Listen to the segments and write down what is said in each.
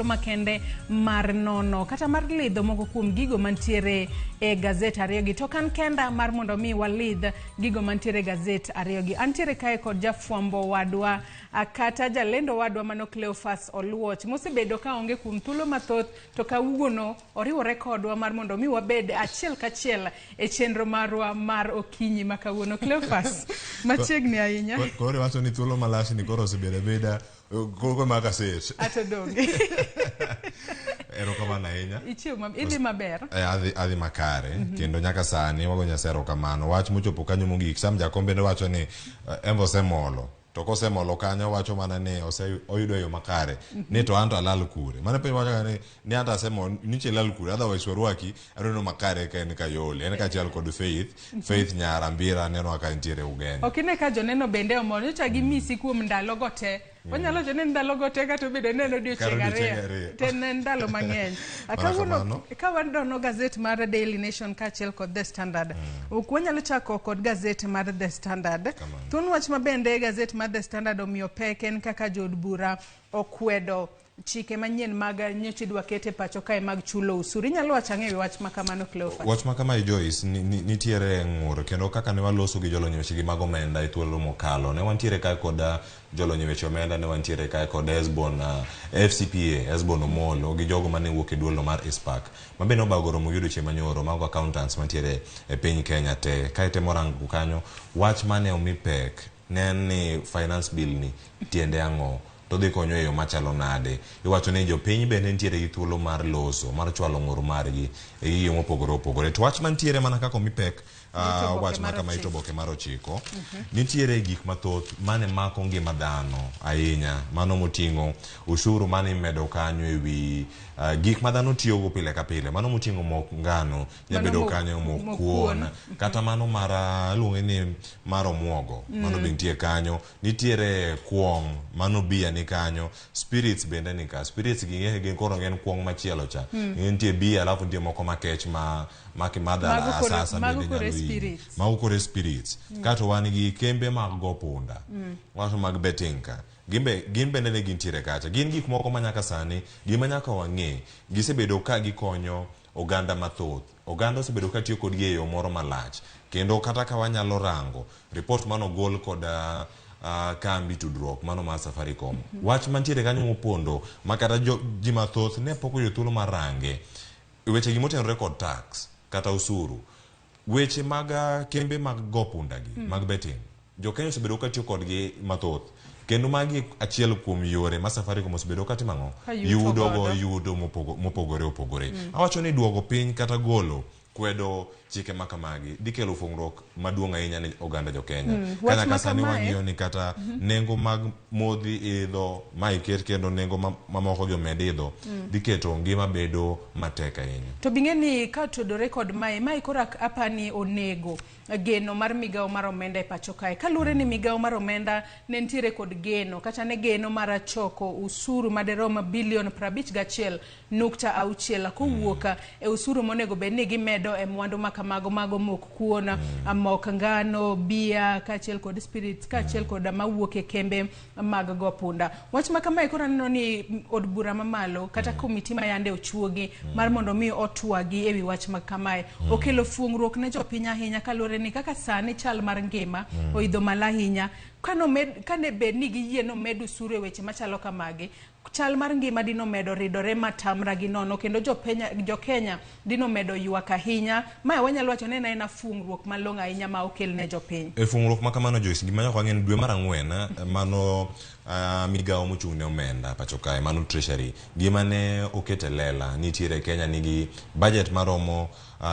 makende mar nono kata mar lidho moko kuom gigo mantiere e gazet ariyo gi to kan kenda mar mondo mi walidh gigo mantiere e gazet ariyo gi antiere kae kod jafwambo wadwa kata jalendo wadwa mano Cleophas Oluoch mosebedo ka onge kuom thuolo mathoth to kawuono oriwore kodwa mar mondo mi wabed achiel kachiel e chenro marwa mar okinyi ma kawuono. Cleophas machiegni ahinya kore wacho ni thuolo malach ni koro osebedo beda koko ma gaset atodonge ero kamano ahinya idhi maber adhi makare kendo nyaka sani wago nyasero kamano wach mochopo kanyo mogik sam jakombe ne wacho ni embo semolo to kosemolo kanyo wacho mana ni oyudo yo makare ni to anto alal kure mana pe wacho ni anta semo ni chelal kure otherwise warwaki arono makare ka en kayole en ka chal kod faith nyara mbira neno aka ntiere ugenya okine ka joneno bende omoro nyocha gi misi kuom ndalo gote wanyalo jone ndalo gote ka to bede neno odiochieng' ariyo ten ndalo mang'eny akawuono ka wadono gazet mar Daily Nation kaachiel kod The Standard ok wanyalo chako kod gazet mar The Standard thuon wach mabende gazet mar The Standard omiyo pek en kaka jood bura okwedo chike manyien mag nyochi dwa kete pacho kae mag chulo usuru. Inyalo wacho ang'e wach makamano Cleophas? Wach makama Joyce nitiere ng'ur kendo kaka ne waloso gi jolony weche gi mag omenda e thuolo mokalo ne wantiere kae kod jolony weche omenda ne wantiere kae kod FCPA Esbon Omolo gi jogo mane wuok e duolo mar ISPAC mabende obagoro moyudo che manyoro mago accountants mantiere e piny Kenya te kae temo rango kanyo wach mane omi pek ne ni finance bill ni tiende ang'o to dhi konyo e yo machalo nade iwacho ni jopiny bende nitiere gi thuolo mar loso mar chwalo ng'ur margi e gigo mopogore opogore to wach mantiere mana kaka omi pek wach makama itoboke mar 9 nitiere gik mathoth mane mako ngima dhano ahinya mano moting'o ushuru mane medo kanyo e wi gik ma dhano tiyogo pile ka pile mano moting'o mok ngano nyabedo kanyo mok kuon kata mano mar luonge ni mar omuogo mano be nitie kanyo nitiere kuong mano bia ni kanyo spirits bende ni ka spirits gi koro ng'en kuong machielo cha nitie bia alafu nitie moko makech makimadha asasa mago kore spirits kato wan gi kembe mag go punda wato mag betinka gin bende ne gintiere kacha gin gik moko manyaka sani gima nyaka wang'e gisebedo ka gikonyo oganda mathoth oganda osebedo ka tiyo kod yo moro malach kendo kata ka wanyalo rango report mano gol kod kambi tudruok mano mar Safaricom wach mantiere kanyo mopondo makata ji mathoth ne pok oyudo thuolo mar range weche gimotenore kod tax kata usuru weche mag kembe mag go punda gi mag betting jo Kenya osebedo ka tiyo kodgi mathoth kendo magi achiel kuom yore ma Safaricom osebedo ka timo yudo mopogore opogore awacho ni duogo piny kata golo kwedo chike makamagi dikelo fungruok maduong' ahinya ne oganda jo Kenya kana kasani wang'iyo ni kata nengo mag modhi idho ma iket kendo nengo mamoko gi omed idho diketo ngima bedo matek ahinya to bing'eni ka tudore kod mai kora apani onego geno mar migao mar omenda e pacho kae kalure ni migao mar omenda ne ntiere kod geno kata ne geno mar choko usuru maderom bilion 51.6 kowuok e usuru monego bed ni gimedo e mwandu mago mok kuon mok ngano bia kaachiel kod spirits kaachiel kod mawuok e kembe mag go punda wach makama koro neno ni od bura mamalo kata komiti ma yande ochuogi mar mondo mi otwagi e wi wach makama okelo fungruok ne jopiny ahinya kalure ni kaka sani chal mar ngima oidho malahinya kane bed ni giyie no med usuru e weche machalo kamagi chal mar ngima dino medo ridore matamra gi nono kendo jo Kenya dino medo ywak ahinya ma wanyalo wacho ni en fungruok malong' ahinya ma okel ne jopiny e fungruok makamano Joyce gima nyaka wang'e dwe mar 4 mano migao mochung' ne omenda pacho kae mano treasury gima ne okete lela nitiere Kenya nigi budget maromo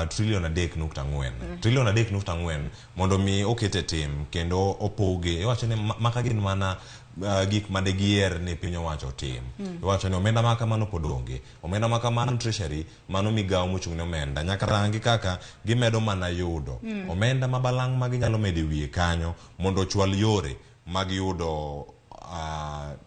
trilion 3.4 mondo mi okete tim kendo opoge iwacho ni maka gin mana gik made gier ni piny owacho tim iwacho ni omenda maka mano podonge omenda maka mano treasury mano migao mochung' ne omenda nyaka rangi kaka gimedo mana yudo omenda mabalang' ma ginyalo medo wiye kanyo mondo chwal yore mag yudo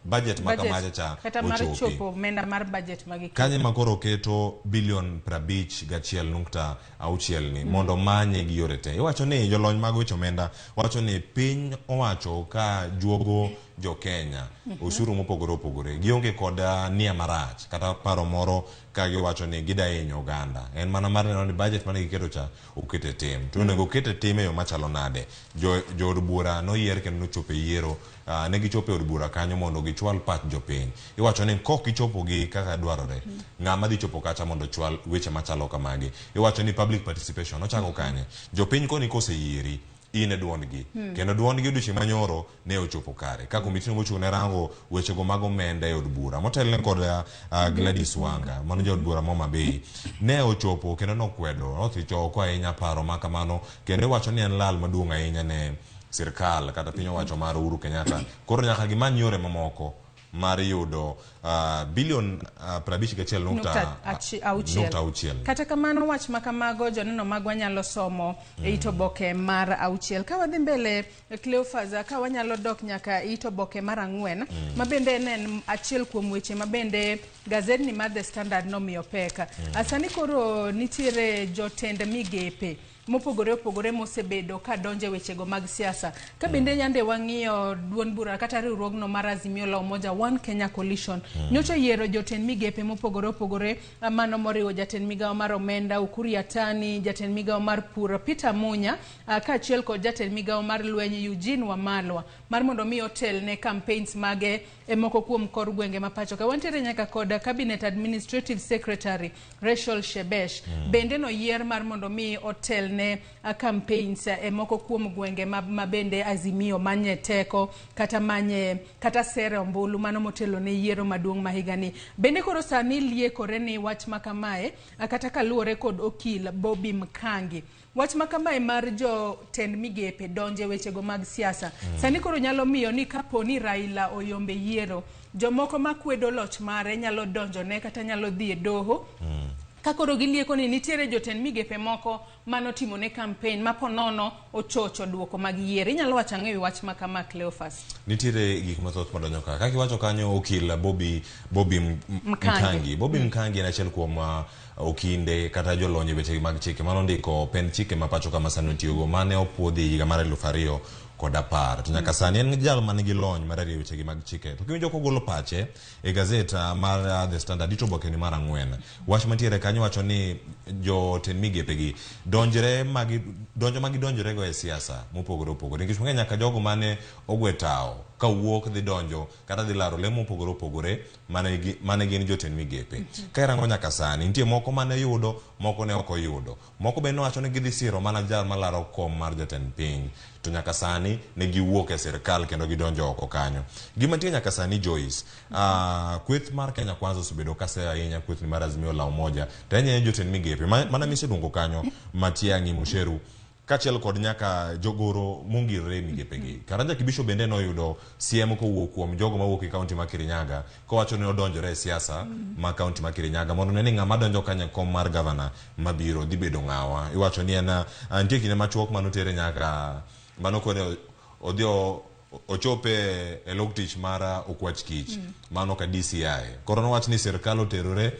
budget makamacha cha kata mar chopo omenda mar budget magi kanye makoro keto bilion 51.6 ni mondo manye gi yore te iwacho ni jolony mag weche omenda wacho ni piny owacho ka juogo jo Kenya osuru mopogore opogore gionge kod nia marach kata paro moro ka giwacho ni gidahinyo oganda en mana mar neno ni budget mane giketo cha okete tim to onego okete tim e yo machalo nade jo od bura noyier kendo nochopo yiero ne gichopo od bura kanyo mondo gichwal pach jopiny iwacho ni kok gichopo gi kaka dwarore ng'ama dhi chopo kacha mondo chwal weche machalo kamagi iwacho ni public participation ochako kanye jopiny koni koseyieri ine duondgi kendo duondgi odiochieng' manyoro ne ochopo kare ka komiti mochung' ne rango wechego mag omenda e od bura motelne kod Gladys Wanga mano jo od bura Homa Bay ne ochopo kendo nokwedo othicho oko ahinya paro ma kamano kendo iwacho ni en lal maduong' ahinya ne sirkal kata piny owacho mar Uhuru Kenyatta koro nyaka gimany yore mamoko mar yudo bilion 51.6 kata kamano wach makamago joneno magwa nyalo somo e itoboke mar 6 ka wadhi mbele Cleophas ka wanyalo dok nyaka itoboke mar 4 mabende en achiel kuom weche mabende gazedni mar The Standard nomiyo peka asani koro nitiere jotend migepe mopogore opogore mosebedo ka donje wechego mag siasa ka bende nyande wang'iyo duond bura kata riwruogno mar Azimio la Umoja One Kenya Coalition nyocha yiero jotend migepe mopogore opogore mano moriwo jatend migawo mar omenda Ukur Yatani, jatend migawo mar pur Peter Munya ka achiel kod jatend migawo mar lweny Eugene Wamalwa mar mondo mi hotel ne campaigns mage e moko kuom kor gwenge mapacho ka wantiere nyaka kod cabinet administrative secretary Rachel Shebesh bende no yier mar mondo mi hotel ne campaigns e moko kuom gwenge mabende Azimio manye teko kata sere ombulu mano motelo ne yiero maduong' mahigani bende koro sani liekore ni wach makamae kata kaluwore kod okil Bobby Mkangi wach makamae mar jotend migepe donje wechego mag siasa sani koro nyalo miyo ni kapo ni Raila oyombe yiero jomoko makwedo loch mare nyalo donjone kata nyalo dhi e doho kakoro gilieko ni nitiere jotend migepe moko manotimo ne campaign maponono ochocho duoko mag yiero inyalo wacho ang'e wach makama Cleophas nitiere gik mathoth madonjo ka kiwacho kanyo okil Bobby Mkangi Bobby Mkangi en achiel kuom okinde kata jolony weche mag chike mano ndiko pen chike mapacho kama sano tiyogo mane opuodhi higa mar 2010 to nyaka sani en jal man gi lony mar riyo weche mag chike to kiwinjo kogolo pache e gazeta mar The Standard itoboke ni mar 4 wach mantiere kanyo wacho ni jotend migepe gi donjo magidonjore go e siasa mopogore opogore nikech ng'eny nyaka jogo mane ogwetao ka wuok dhi donjo kata dhi laro lemo mopogore opogore mane gin jotend migepe ka irango nyaka sani nitie moko mane yudo moko ne ok oyudo moko bende wacho ni gidhi siro mana jal malaro kom mar jatend piny to nyaka sani ne giwuok e sirkal kendo gidonjo oko kanyo gima nitie nyaka sani Joyce kweth mar Kenya Kwanza osebedo ka se ahinya kweth ni mar Azimio la Umoja to enye jotend migepe mana misedungo kanyo Matiang'i Musheru kachiel kod nyaka jogoro mongirre migepegi Karanja Kibisho bende noyudo siem kowuok kuom jogo mawuok e kaunti ma Kirinyaga kowacho ni odonjore e siasa ma kaunti ma Kirinyaga mondo ne ni ng'ama donjo kanya kom mar governor mabiro dhi bedo ng'awa iwacho ni en nitie kinde machuok manotere nyaka mano kone odio ochope e log tich mar okwach kich mano ka DCI koro nowach ni sirkal oterore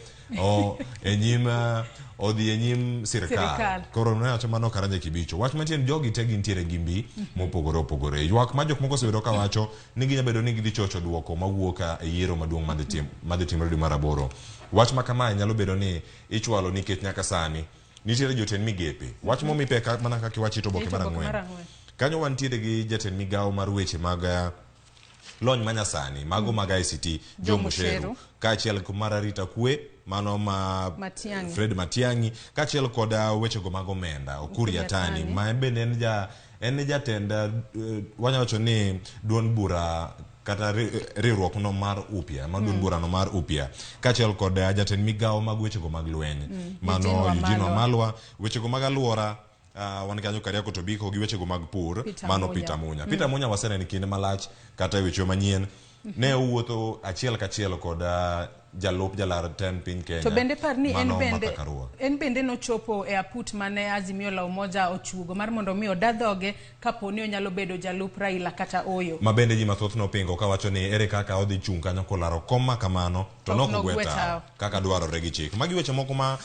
odhi e nyim sirkal koro nowacho mano Karanja Kibicho wach mantie jogi te gintiere gimbi mopogore opogore ywak ma jok moko osebedo ka wacho ni ginya bedo ni gidhi chocho duoko mawuok e yiero maduong' madhi timore dwe mar 8 wach ma kama nyalo bedo ni ichwalo nikech nyaka sani nitiere jotend migepe wach momi peka mana kaka iwacho itoboke mar 4 kanyo wantiere gi jatend migawo mar weche mag lony manyasani mago mag ICT Joe Musheru kaachiel mar arita kwe mano ma Fred Matiang'i kaachiel kod wechego mag omenda Ukur Yatani ma bende en jatend wanyawacho ni duond bura kata riwruok no mar upya duond bura no mar upya kaachiel kod jatend migawo mag wechego mag lweny mano Eugene Wamalwa wechego mag alwora wan kanyo Kariako Tobiko gi wechego mag pur mano Peter Munya Peter Munya wasene ni kinde malach kata weche manyien ne owuotho achiel kachiel kod jalup jalar tem piny Kenya to bende par ni en bende nochopo e aput mane Azimio la Umoja ochugo mar mondo mi odadhoge kapo ni onyalo bedo jalup Raila kata Oyo. Ma bende ji mathoth nopingo kawacho ni ere kaka odhi chung kanyo kolaro kom ma kamano to nokogweta kaka dwarore gi chik. Magi weche moko ma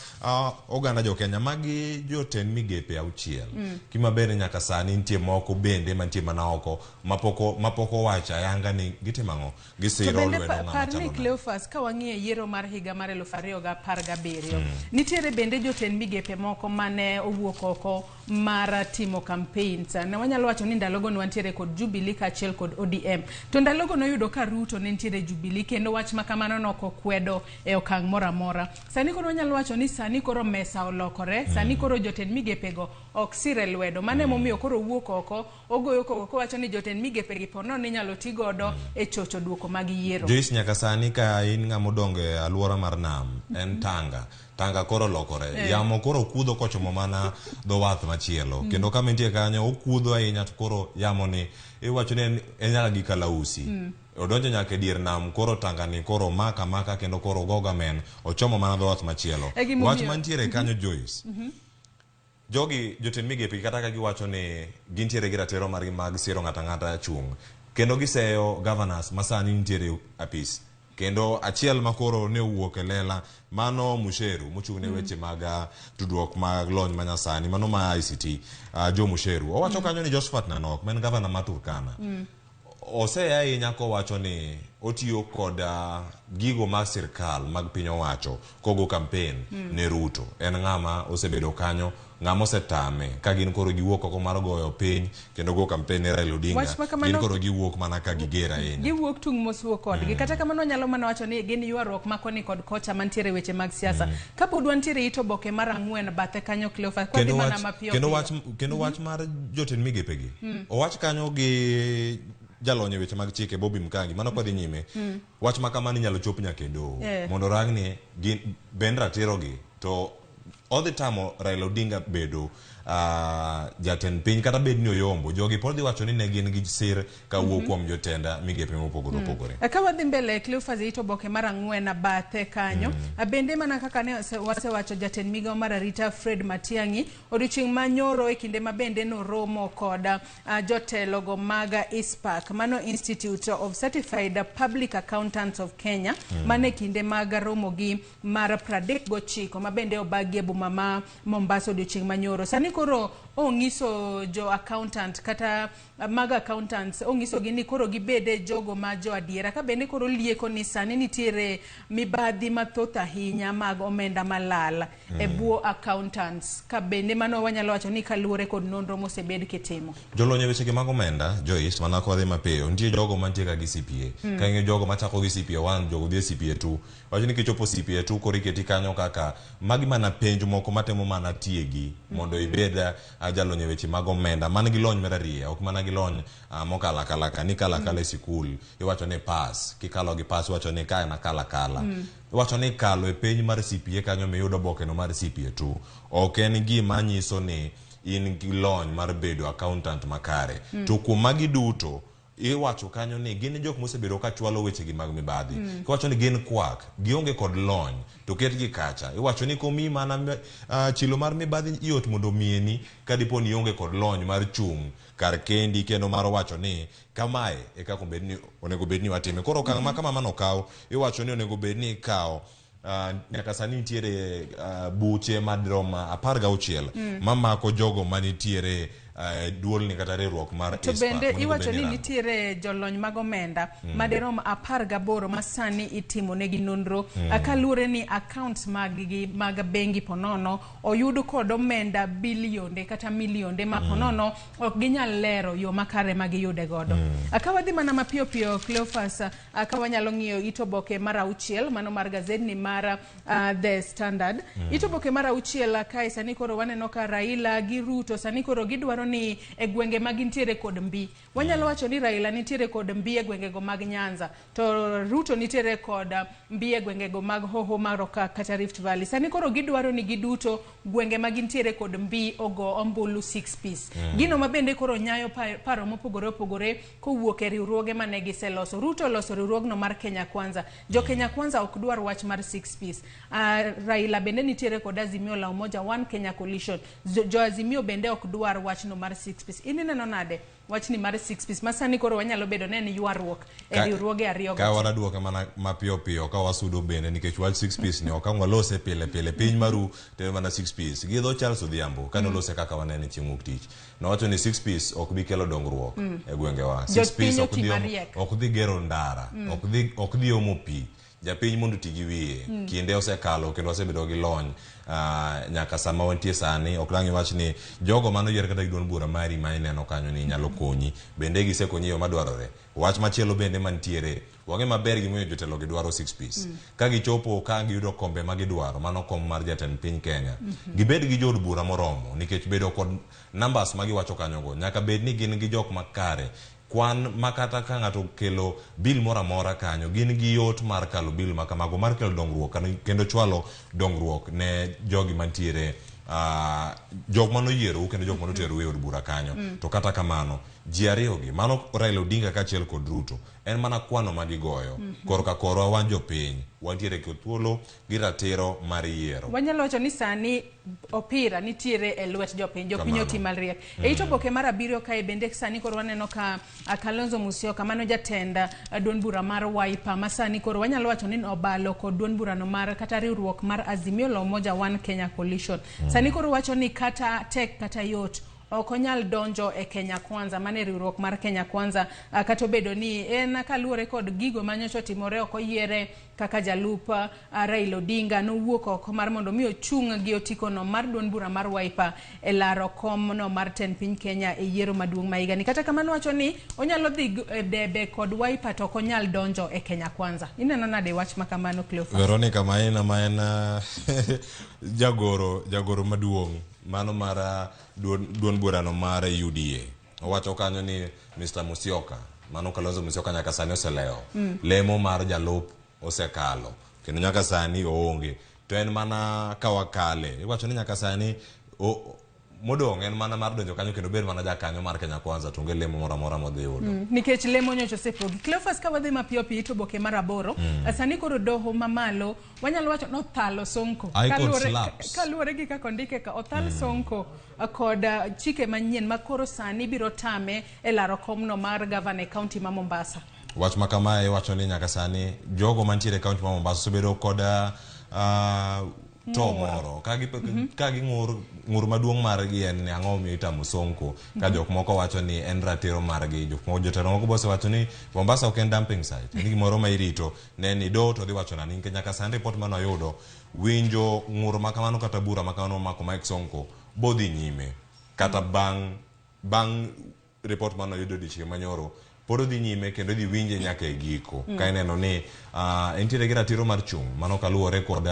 oganda jo Kenya, magi jotend migepe auchiel. Kima bende nyaka sani nitie moko bende mantie mana oko mapoko wacha yanga ni gitimo ang'o, gisiro lwedo ng'ama chalo ni Cleophas ka wang'iye yiero mar higa mar 2017 nitiere bende jotend migepe moko mane owuok oko mar timo campaigns. Ne wanyalo wacho ni ndalogo nwantiere kod Jubilee kaachiel kod ODM. To ndalogo noyudo ka Ruto ne nitiere Jubilee kendo wach makamano nokokwedo e okang' mora mora. Sani koro wanyalo wacho ni sani koro mesa olokore, sani koro jotend migepego ok sire lwedo. Mane momiyo koro wuok oko, ogoyo koko wacho ni jotend migepe gi pono ni nyalo tigodo e chocho duoko mag yiero. Joyce, nyaka sani ka in ng'amo dongo e alwora mar nam, en Tanga koro lokore. Yamo koro kudho kochomo mana dho wath machielo. Kendo kama nitie kanyo okudho ahinya to koro yamo ni iwacho ni en nyaka gi kalausi. Odonjo nyaka e dier nam, koro Tanga ni koro maka kendo koro goga men ochomo mana dho wath machielo. Wach mantiere kanyo Joyce. Jogi jotend migepe kata ka giwacho ni gintiere gi ratiro margi mag siro ng'ata chung. Kendo giseyo governors masani nitiere apis. Kendo achiel makoro ne owuok e lela mano Musheru mochung' ne weche mag tudruok mag lony manyasani, mano ma ICT, Jo Musheru owacho kanyo ni Josephat Nanok men governor ma Turkana oseya ahinya kowacho ni otiyo kod gigo mag sirkal mag piny owacho kogo campaign ne Ruto. En ng'ama osebedo kanyo, ng'ama osetame ka gin koro giwuok oko mar goyo piny kendo go campaign ne Raila Odinga, gin koro giwuok mana ka gigera ahinya. Giwuok tung' moswuok kodgi. Kata kamano nyalo mana wacho ni gin ywaruok makoni kod kocha mantiere weche mag siasa. Kapod wantiere ito boke mar 4 bathe kanyo Cleophas kodi mana mapiyo. Kendo wach mar jotend migepegi. Owach kanyo gi jalonye weche mag chike Bobby Mkangi mano kodhi nyime. Wach makamani nyalo chop nyaka e doho mondo rang ni ben ratiro gi to odhi tamo Raila Odinga bedo jatend piny kata bed ni oyombo. Jogi pod dhi wacho ni ne gin gi sir ka wuok kuom jotenda migepe mopogore opogore. Ka wadhi mbele Cleophas ito boke mar 4 bathe kanyo. Bende mana kaka ne wasewacho jatend migao mar arita Fred Matiang'i odiochieng' manyoro e kinde ma bende no romo kod jotelo go mag ISPAC, mano Institute of Certified Public Accountants of Kenya, mane kinde mag romo gi mar 39 ma bende obagi e boma ma Mombasa odiochieng' manyoro. Sani koro ongiso jo accountant kata mag accountants ongiso gi ni koro gibede jogo ma jo adiera ka bende koro lieko ni sani nitiere mibadhi mathoth ahinya mag omenda malal e buo accountants ka bende mano wanyalo wacho ni kaluore kod nonro mosebed kitimo. Jolonye weche mag omenda Joyce mana kodhi mapiyo nitie jogo mantie ka gi CPA ka ng'e jogo machako gi CPA 1 jogo dhi CPA 2 wacho ni kichopo CPA 2 koro iketi kanyo kaka magi mana penj moko matemo mana tiegi mondo ibed jalonye weche mag omenda man gi lony marariya ok mana gi lony mokala kala ni kala e sikul iwacho ni pass kikalo gi pass wacho ni kae na kala iwacho ni kalo e penj mar CPA kanyo miyudo boke no mar CPA 2 ok en gima nyiso ni in gi lony mar bedo accountant makare. To kuom magi duto iwacho kanyo ni gin jok mosebedo ka chwalo weche gi mag mibadhi. Iwacho ni gin kwak, gionge kod lony to ket gi kacha. Iwacho ni komi mana chilo mar mibadhi iot mondo mieni ka dipo ni ionge kod lony mar chung kar kendi kendo mar wacho ni kamae e kaka onego bedni watime. Koro kama mano kaw iwacho ni onego bedni kaw nyaka sani nitiere buche madrom 16 mamako jogo manitiere duol ni kata riwruok mar ISPAC. To bende iwacho ni nitiere jolony mag omenda maderom 18 masani itimo negi nonro kaluwore ni accounts mag bengi ponono oyud kod omenda bilionde kata milionde ma ponono ok ginyal lero yo makare magiyude godo. Akawadhi mana mapiyo piyo Cleophas akawanyalo ng'iyo itoboke mar 6 mano mar gazedni mar The Standard. Itoboke mar 6 kae sani koro waneno ka Raila gi Ruto sani koro gidwaro ni e gwenge magintiere kod mbi. Wanyalo wacho ni Raila nitiere kod mbi e gwenge go mag Nyanza, to Ruto nitiere kod mbi e gwenge go mag Hoho Maroka kata Rift Valley. Sani koro gidwaro ni giduto gwenge magintiere kod mbi ogo ombulu 6 piece. Gino mabende koro nyayo paro mopogore kowuok e riwruoge mane giseloso. Ruto loso riwruogno mar Kenya Kwanza. Jo Kenya Kwanza ok dwar wach mar 6 piece. Raila bende nitiere kod Azimio la Umoja One Kenya Coalition. Jo Azimio bende ok dwar wach no mar 6 piece. Ini neno nade wach ni mar 6 piece masani koro wanyalo bedo ni ywaruok e riwruoge ariyo ka wana duoka mana mapiyo piyo ka wasudo bende nikech wach 6 piece ni ok walose pile piny maru te mana 6 piece gidho Charles Odhiambo kano lose kaka wanene chieng' tich nowacho ni 6 piece ok bi kelo dongruok e gwenge wa 6 piece ok dhi gero ndara ok dhi omo pi japiny mondo tigi wiye kinde osekalo kendo wasebedo gi lony nyaka sama wantie sani ok dang' iwach ni jogo mano yier kata giduon bura mari ma ineno kanyo ni nyalo konyi bende gisekonyi yo madwarore. Wach machielo bende mantiere wang'e maber gimoyo jotelo gidwaro 6 piece ka gichopo ka giyudo kombe ma gidwaro mano kom mar jatend piny Kenya gibed gi jod bura moromo nikech bedo kod numbers ma giwacho kanyogo nyaka bed ni gin gi jok makare kwan makata ka ng'ato kelo bil mora mora kanyo gin gi yot mar kalo bil makamago mar kelo dongruok kendo chwalo dongruok ne jogi mantiere jok mano yiero kendo jok mano tero od bura kanyo to kata kamano ji ariyogi mano Raila Odinga kachiel kod Ruto en mana kwano ma gigoyo korka korwa wan jopiny wantiere kod thuolo gi ratiro mar yiero. Wanyalo wacho ni sani opira nitiere e lwet jopiny oti malriek e ito boke mar 7 kae bende sani koro waneno ka Kalonzo Musyoka mano jatenda duond bura mar Wiper ma sani koro wanyalo wacho ni obalo kod duond bura no mar kata riwruok mar Azimio la Umoja One Kenya Coalition. Sani koro wacho ni kata tek kata yot okonyal donjo e Kenya Kwanza mane riwruok mar Kenya Kwanza kata obedo ni en kaluore kod gigo manyocho timore okoyiere kaka jalupa Raila Odinga nowuok oko mar mondo mi ochung' gi otiko no mar duond bura mar Wiper e laro kom no mar ten piny Kenya e yiero maduong' maiga ni kata kamano wacho ni onyalo dhi debe kod Wiper to okonyal donjo e Kenya Kwanza. Ineno nade wach makamano Cleophas? Veronica Maina jagoro maduong' mano mara duond bura no mar UDA owacho kanyo ni Mr. Musyoka mano Kalonzo Musyoka nyaka sani oseleo lemo mar jalup osekalo kendo nyaka sani oonge to en mana kawakale iwacho ni nyaka sani modong' en mana mar donjo kanyo kendo ber mana jakanyo mar Kenya Kwanza to onge lemo mora mora modhi yudo nikech lemo nyocho sepogi. Cleophas ka wadhi mapiyo piyo ito boke mar 8 sani koro doho mamalo wanyalo wacho no thalo Sonko kaluore gi kako ndike ka othal Sonko kod chike manyien makoro sani biro tame e laro komno mar governor county ma Mombasa. Wach makamae wacho ni nyaka sani jogo mantiere county ma Mombasa subedo kod to moro kagi ngur maduong' margi en ang'o mi itamo Sonko ka jok moko wacho ni en ratiro margi jok moko jotelo moko bose wacho ni Mombasa ok en dumping site ni gimoro ma irito ne ni do to dhi wacho na ni nyaka sande report mano yudo winjo ngur makamano kata bura makamano mako Mike Sonko bodhi nyime kata bang report mano yudo dichieng' manyoro poro dhi nyime kendo dhi winje nyaka e giko ka ineno ni entiere gi ratiro mar chung' mano kaluwore kod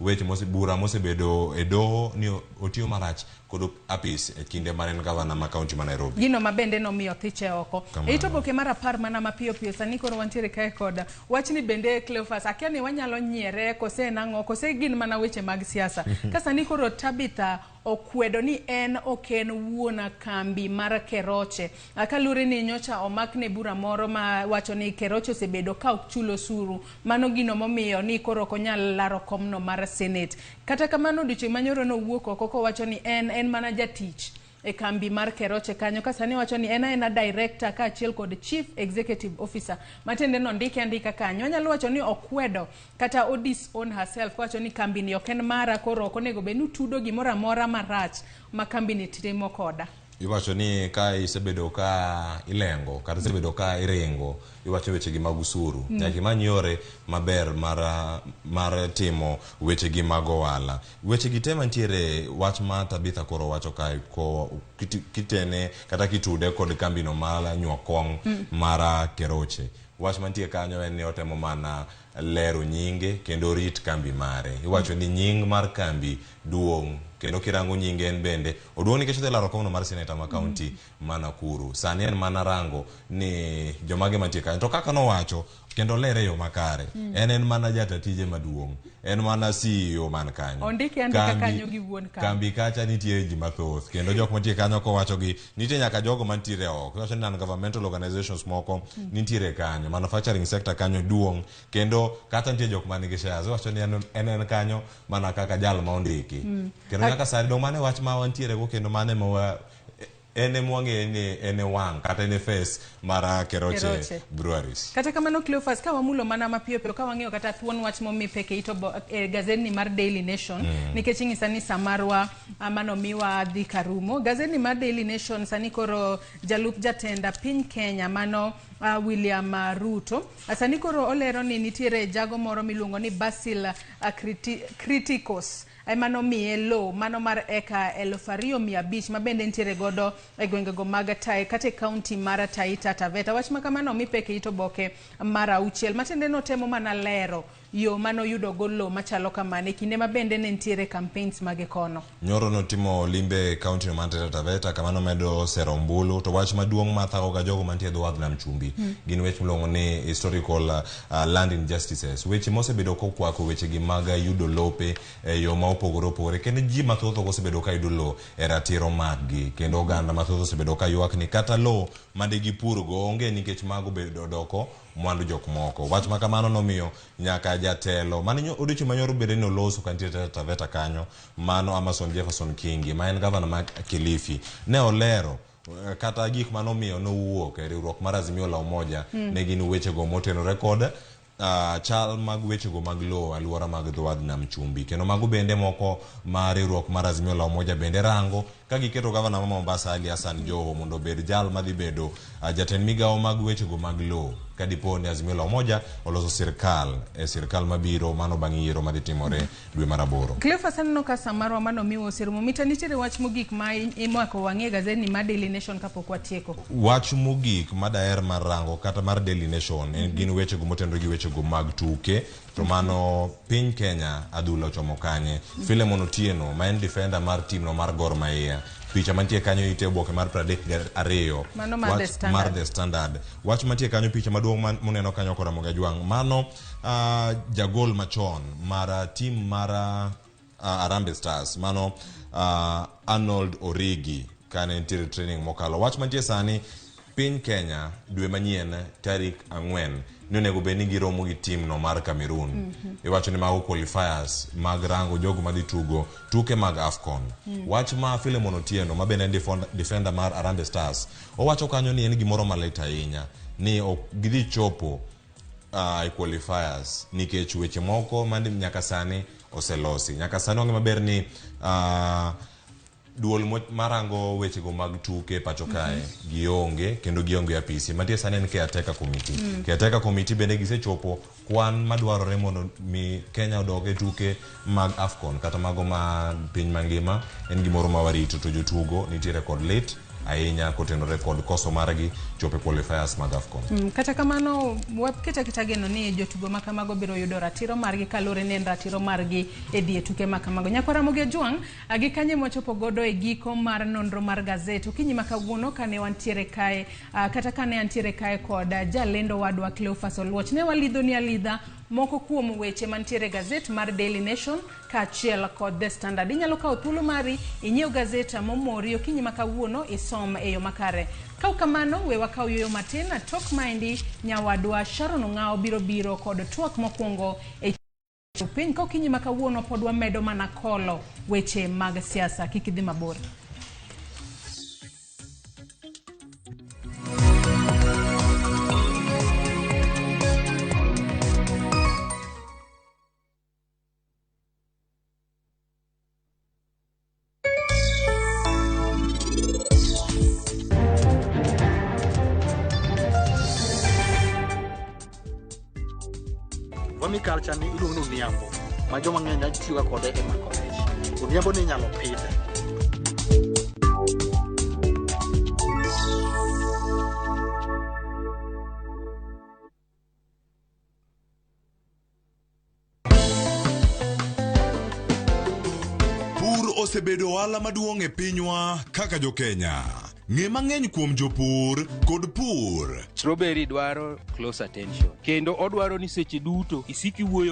weche bura mosebedo e doho ni otiyo marach kod apis e kinde mar en gavana ma kaunti ma Nairobi. Gino mabende nomiyo thiche oko. Ito boke mar 10 mana mapiyo piyo sani koro wantiere kae kod wachni bende Cleophas akia ni wanyalo nyiere kose nang'o kose gin mana weche mag siasa ka sani koro Tabitha okwedo ni en oken wuona kambi mar Keroche kalure ni nyocha omakne bura moro ma wacho ni Keroche osebedo ka ok chulo suru mano gino momiyo ni koro okonyal laro komno mar Senate. Kata kamano dichieng' manyoro no wuok oko ko wacho ni en mana jatich e kambi mar Keroche kanyo ka sani wacho ni en director ka achiel kod chief executive officer matende no andika kanyo nyalo wacho ni okwedo kata odis on herself wacho ni kambi ni ok en mara koro ok onego be nutudo gimoro amora marach ma kambi ni timo koda. Iwacho ni ka isebedo ka ilengo kata isebedo ka iringo iwacho weche gi mag usuru nyaka manyore maber mar timo weche gi mag ohala weche gi tema ntiere wach ma Tabitha koro wacho ka ko kitene kata kitude kod kambi no mala nyuakong mara Keroche wach mantie kanyo en ni otemo mana lero nyinge kendo rit kambi mare. Iwacho ni nying mar kambi duong' kendo kirango nyinge en bende oduong' nikech laro komno mar seneta ma kaunti ma Nakuru. Sani en mana rango ni jomage mantie kanyo to kaka nowacho kendo lere yo makare. En mana jatatije maduong'. En mana CEO man kanyo. Ondiki andika kanyo gi wuon kambi kacha nitie ji mathoth kendo jok mantie kanyo kowacho gi nitie nyaka jogo mantiere oko. Iwacho ni non-governmental organizations moko nitiere kanyo, manufacturing sector kanyo duong' kendo kata nitie jok manigi shares. Iwacho ni en kanyo mana kaka jal ma ondiki. Kendo nyaka sari dong' mane wach ma wantiere go kendo mane ma ene mwange ene wang kata ene face mara Keroche Breweries. Kata kamano Cleophas ka wamulo mana mapiyo piyo ka wang'eyo kata thuon wach momi peke ito gazeti mar Daily Nation nikech ing'isa ni samarwa mano miwa dhi karumo. Gazeti mar Daily Nation sani koro jalup jatenda piny Kenya mano William Ruto sani koro olero ni nitiere jago moro miluongo ni Basil Criticos mano miye lo mano mar eka 2,500 mabende nitiere godo e gwengego mag Tai kata kaunti mar Taita Taveta. Wach makamano mi peke ito boke mar 6 matende no temo mana lero yo mano yudo golo machalo kamane kinde mabende ne nitiere campaigns mage kono. Nyoro no timo limbe kaunti no man Taita Taveta kamano medo sero ombulu to wach maduong' mathago ga jogo mantie dho wadh nam chumbi gin weche milongo ni historical land injustices, weche mosebedo kokwako weche gi mag yudo lope yo ma opogore kendo ji mathoth osebedo ka yudo lo e ratiro maggi kendo oganda mathoth osebedo ka ywak ni kata lo made gi purgo onge nikech mago bedo doko mwandu jok moko. Wach makamano nomiyo nyaka jatelo mane odiochieng' manyoro bede no loso kantie Taveta kanyo mano Amason Jefferson Kingi ma en gavana ma Kilifi ne olero kata gik manomiyo nowuok e riwruok mar Azimio la Umoja ne gin weche go motenore kod chal mag weche go mag lo aluora mag dho wadh nam chumbi kendo mago bende moko mar riwruok mar Azimio la Umoja bende rango ka giketo gavana ma Mombasa Ali Hassan Joho mondo bed jal madhi bedo jatend migawo mag weche go mag lo kadipo ni Azimio la Umoja oloso sirkal mabiro mano bang' yiero madhi timore dwe mar 8. Cleophas aneno ka samarwa mano miwo serumo mita nitiere wach mogik ma imako wang'e gazeti mar Daily Nation kapok watieko. Wach mogik ma daher mar rango kata mar Daily Nation en gin weche go motenore gi weche go mag tuke to mano piny Kenya adhula ochomo kanye. Philemon Otieno ma en defender mar team no mar Gor Mahia picha mantie kanyo ite oboke mar 32 mano mar The Standard. Wach mantie kanyo picha maduong' muneno kanyo kora Moga Jwang mano jagol machon mar team mar Harambee Stars mano Arnold Origi kane nitiere training mokalo. Wach mantie sani piny Kenya dwe manyien tarik 4 nonego beni giromo gi team no mar Cameroon. Iwacho ni mago qualifiers mag rango jogo madhi tugo tuke mag AFCON. Wach ma Philemon Otieno ma bende defender mar Harambee Stars owacho kanyo ni en gimoro malit ahinya ni ok gidhi chopo qualifiers nikech weche moko mandi nyaka sani oselosi. Nyaka sani onge maber ni duol marango weche go mag tuke pacho kae gionge kendo gionge apisi mantie sani en caretaker committee. Caretaker committee bende gisechopo kwan madwarore mondo mi Kenya odoge tuke mag AFCON kata mago ma piny mangima en gimoro ma warito to jotugo nitiere kod lit ahinya kotenore kod koso margi chope qualifiers mag AFCON. Kata kamano kita geno ni jotugo makamago biro yudo ratiro margi kalore ne ratiro margi e die tuke makamago. Nyakwara Moga Jwang agi kanye mochopo godo e giko mar nonro mar gazet okinyi makawuono kane wantiere kae kata kane antiere kae kod jalendo wadwa Cleophas Oluoch ne walidho ni alidha moko kuom weche mantiere gazet mar Daily Nation kaachiel kod The Standard. Inyalo kawo thuolo mari inyiew gazet momori okinyi makawuono isom e yo makare. Kau kamano we wakaw yoyo matin tok maendi nyawadwa Sharon Ong'ao biro kod twak mokwongo e piny ka okinyi makawuono pod wamedo mana kolo weche mag siasa kikidhi mabor. Culture ni iluongo ni Odhiambo ma joma ng'eny tiyo kode e mako rech. Odhiambo ni inyalo pidhe. osebedo ohala maduong' e pinywa kaka jo Kenya. Ng'e mang'eny kuom jopur kod pur. Strawberry dwaro close attention. Kendo odwaro ni seche duto isiki wuoyo